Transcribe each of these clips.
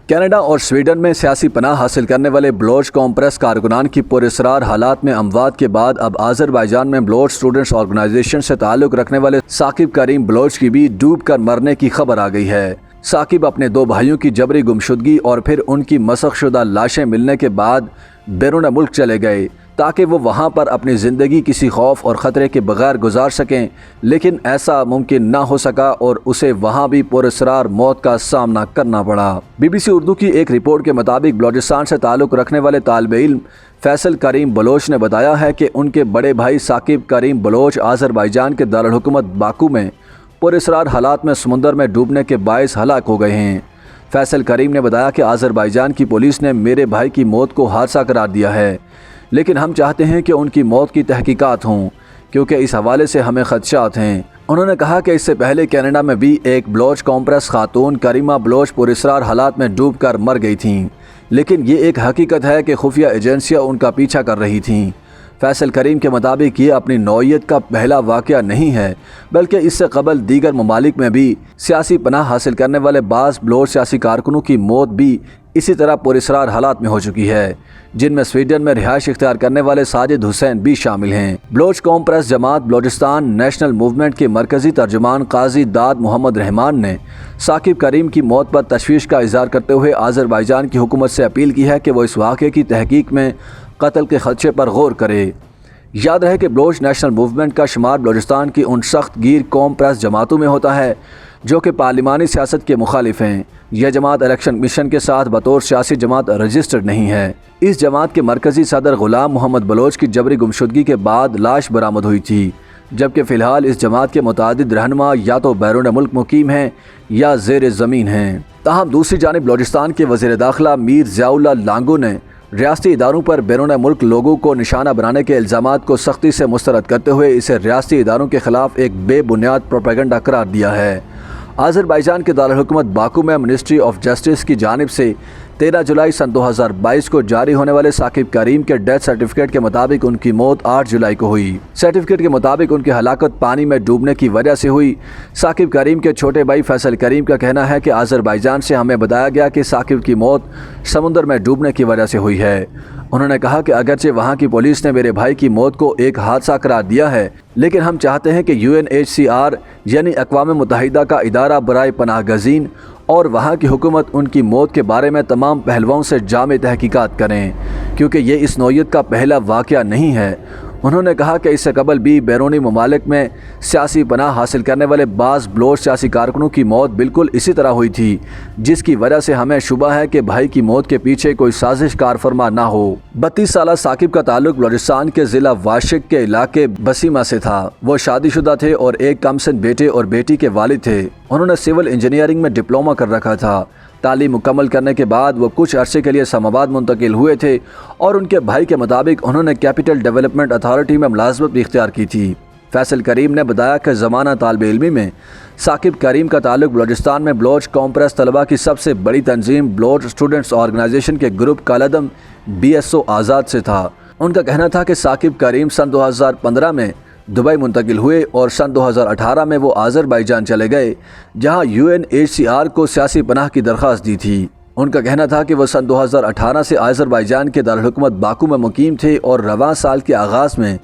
Canada اور Sweden میں سیاسی پناہ حاصل کرنے والے بلوچ قوم پرست کارکنان کی پراسرار حالات میں اموات کے بعد اب آذربائیجان میں بلوچ اسٹوڈنٹس آرگنائزیشن سے تعلق رکھنے والے ثاقب کریم بلوچ کی بھی ڈوب کر مرنے کی خبر آ گئی ہے۔ ثاقب اپنے 2 بھائیوں کی جبری گمشدگی اور پھر ان کی مسخ شدہ لاشیں ملنے کے بعد بیرون ملک چلے گئے تاکہ وہ وہاں پر اپنی زندگی کسی خوف اور خطرے کے بغیر گزار سکیں، لیکن ایسا ممکن نہ ہو سکا اور اسے وہاں بھی پراسرار موت کا سامنا کرنا پڑا۔ BBC اردو کی ایک رپورٹ کے مطابق بلوچستان سے تعلق رکھنے والے طالب علم فیصل کریم بلوچ نے بتایا ہے کہ ان کے بڑے بھائی ثاقب کریم بلوچ آذربائیجان کے دارالحکومت باکو میں پراسرار حالات میں سمندر میں ڈوبنے کے باعث ہلاک ہو گئے ہیں۔ فیصل کریم نے بتایا کہ آذربائیجان کی پولیس نے میرے بھائی کی موت کو حادثہ قرار دیا ہے، لیکن ہم چاہتے ہیں کہ ان کی موت کی تحقیقات ہوں کیونکہ اس حوالے سے ہمیں خدشات ہیں۔ انہوں نے کہا کہ اس سے پہلے کینیڈا میں بھی ایک بلوچ قوم پرست خاتون کریمہ بلوچ پراسرار حالات میں ڈوب کر مر گئی تھیں، لیکن یہ ایک حقیقت ہے کہ خفیہ ایجنسیاں ان کا پیچھا کر رہی تھیں۔ فیصل کریم کے مطابق یہ اپنی نوعیت کا پہلا واقعہ نہیں ہے، بلکہ اس سے قبل دیگر ممالک میں بھی سیاسی پناہ حاصل کرنے والے بعض بلوچ سیاسی کارکنوں کی موت بھی اسی طرح پراسرار حالات میں ہو چکی ہے، جن میں سویڈن میں رہائش اختیار کرنے والے ساجد حسین بھی شامل ہیں۔ بلوچ قوم پرست جماعت بلوچستان نیشنل موومنٹ کے مرکزی ترجمان قاضی داد محمد رحمان نے ثاقب کریم کی موت پر تشویش کا اظہار کرتے ہوئے آذربائیجان کی حکومت سے اپیل کی ہے کہ وہ اس واقعے کی تحقیق میں قتل کے خدشے پر غور کرے۔ یاد رہے کہ بلوچ نیشنل موومنٹ کا شمار بلوچستان کی ان سخت گیر قوم پرست جماعتوں میں ہوتا ہے جو کہ پارلیمانی سیاست کے مخالف ہیں۔ یہ جماعت الیکشن کمیشن کے ساتھ بطور سیاسی جماعت رجسٹرڈ نہیں ہے۔ اس جماعت کے مرکزی صدر غلام محمد بلوچ کی جبری گمشدگی کے بعد لاش برآمد ہوئی تھی، جبکہ فی الحال اس جماعت کے متعدد رہنما یا تو بیرون ملک مقیم ہیں یا زیر زمین ہیں۔ تاہم دوسری جانب بلوچستان کے وزیر داخلہ میر ضیاء اللہ لانگو نے ریاستی اداروں پر بیرون ملک لوگوں کو نشانہ بنانے کے الزامات کو سختی سے مسترد کرتے ہوئے اسے ریاستی اداروں کے خلاف ایک بے بنیاد پروپیگنڈا قرار دیا ہے۔ آذربائیجان کے دارالحکومت باکو میں منسٹری آف جسٹس کی جانب سے 13 جولائی سن 2022 کو جاری ہونے والے ثاقب کریم کے ڈیتھ سرٹیفکیٹ کے مطابق ان کی موت 8 جولائی کو ہوئی۔ سرٹیفکیٹ کے مطابق ان کی ہلاکت پانی میں ڈوبنے کی وجہ سے ہوئی۔ ثاقب کریم کے چھوٹے بھائی فیصل کریم کا کہنا ہے کہ آذربائیجان سے ہمیں بتایا گیا کہ ثاقب کی موت سمندر میں ڈوبنے کی وجہ سے ہوئی ہے۔ انہوں نے کہا کہ اگرچہ وہاں کی پولیس نے میرے بھائی کی موت کو ایک حادثہ قرار دیا ہے، لیکن ہم چاہتے ہیں کہ UNHCR یعنی اقوام متحدہ کا ادارہ برائے پناہ گزین اور وہاں کی حکومت ان کی موت کے بارے میں تمام پہلوؤں سے جامع تحقیقات کریں، کیونکہ یہ اس نوعیت کا پہلا واقعہ نہیں ہے۔ انہوں نے کہا کہ اس سے قبل بھی بیرونی ممالک میں سیاسی پناہ حاصل کرنے والے بعض بلوچ سیاسی کارکنوں کی موت بالکل اسی طرح ہوئی تھی، جس کی وجہ سے ہمیں شبہ ہے کہ بھائی کی موت کے پیچھے کوئی سازش کار فرما نہ ہو۔ 32 سالہ ثاقب کا تعلق بلوچستان کے ضلع واشق کے علاقے بسیمہ سے تھا۔ وہ شادی شدہ تھے اور ایک کم سن بیٹے اور بیٹی کے والد تھے۔ انہوں نے سول انجینئرنگ میں ڈپلومہ کر رکھا تھا۔ تعلیم مکمل کرنے کے بعد وہ کچھ عرصے کے لیے اسلام آباد منتقل ہوئے تھے اور ان کے بھائی کے مطابق انہوں نے کیپٹل ڈیولپمنٹ اتھارٹی میں ملازمت بھی اختیار کی تھی۔ فیصل کریم نے بتایا کہ زمانہ طالب علمی میں ثاقب کریم کا تعلق بلوچستان میں بلوچ قوم پرست طلبہ کی سب سے بڑی تنظیم بلوچ اسٹوڈنٹس آرگنائزیشن کے گروپ کالعدم BSO آزاد سے تھا۔ ان کا کہنا تھا کہ ثاقب کریم سن 2015 میں دبئی منتقل ہوئے اور سن 2018 میں وہ آذربائیجان چلے گئے، جہاں UNHCR کو سیاسی پناہ کی درخواست دی تھی۔ ان کا کہنا تھا کہ وہ سن 2018 سے آذربائیجان کے دارالحکومت باکو میں مقیم تھے اور رواں سال کے آغاز میں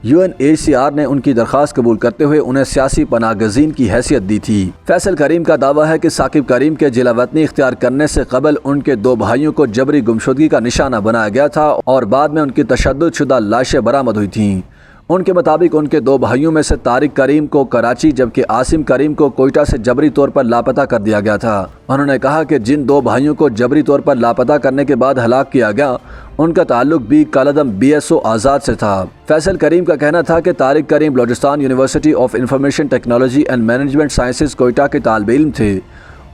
UNHCR نے ان کی درخواست قبول کرتے ہوئے انہیں سیاسی پناہ گزین کی حیثیت دی تھی۔ فیصل کریم کا دعویٰ ہے کہ ثاقب کریم کے جلا وطنی اختیار کرنے سے قبل ان کے 2 بھائیوں کو جبری گمشدگی کا نشانہ بنایا گیا تھا اور بعد میں ان کی تشدد شدہ لاشیں برآمد ہوئی تھیں۔ ان کے مطابق ان کے 2 بھائیوں میں سے طارق کریم کو کراچی جبکہ عاصم کریم کو کوئٹہ سے جبری طور پر لاپتہ کر دیا گیا تھا۔ انہوں نے کہا کہ جن 2 بھائیوں کو جبری طور پر لاپتہ کرنے کے بعد ہلاک کیا گیا ان کا تعلق بھی کالعدم BSO آزاد سے تھا۔ فیصل کریم کا کہنا تھا کہ Tariq Karim Balochistan university of information technology and management sciences Quetta کے طالب علم تھے۔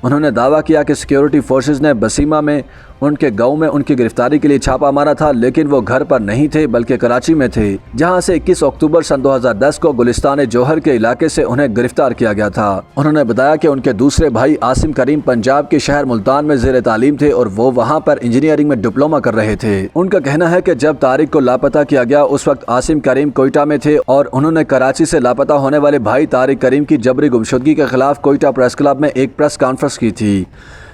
انہوں نے دعویٰ کیا کہ سیکیورٹی فورسز نے بسیمہ میں ان کے گاؤں میں ان کی گرفتاری کے لیے چھاپا مارا تھا، لیکن وہ گھر پر نہیں تھے بلکہ کراچی میں تھے، جہاں سے 21 اکتوبر سن 2010 کو گلستان جوہر کے علاقے سے انہیں گرفتار کیا گیا تھا۔ انہوں نے بتایا کہ ان کے دوسرے بھائی عاصم کریم پنجاب کے شہر ملتان میں زیر تعلیم تھے اور وہ وہاں پر انجینئرنگ میں ڈپلومہ کر رہے تھے۔ ان کا کہنا ہے کہ جب طارق کو لاپتہ کیا گیا اس وقت عاصم کریم کوئٹہ میں تھے اور انہوں نے کراچی سے لاپتہ ہونے والے بھائی طارق کریم کی جبری گمشدگی کے خلاف کوئٹہ پریس کلب میں ایک پریس کانفرنس کی تھی،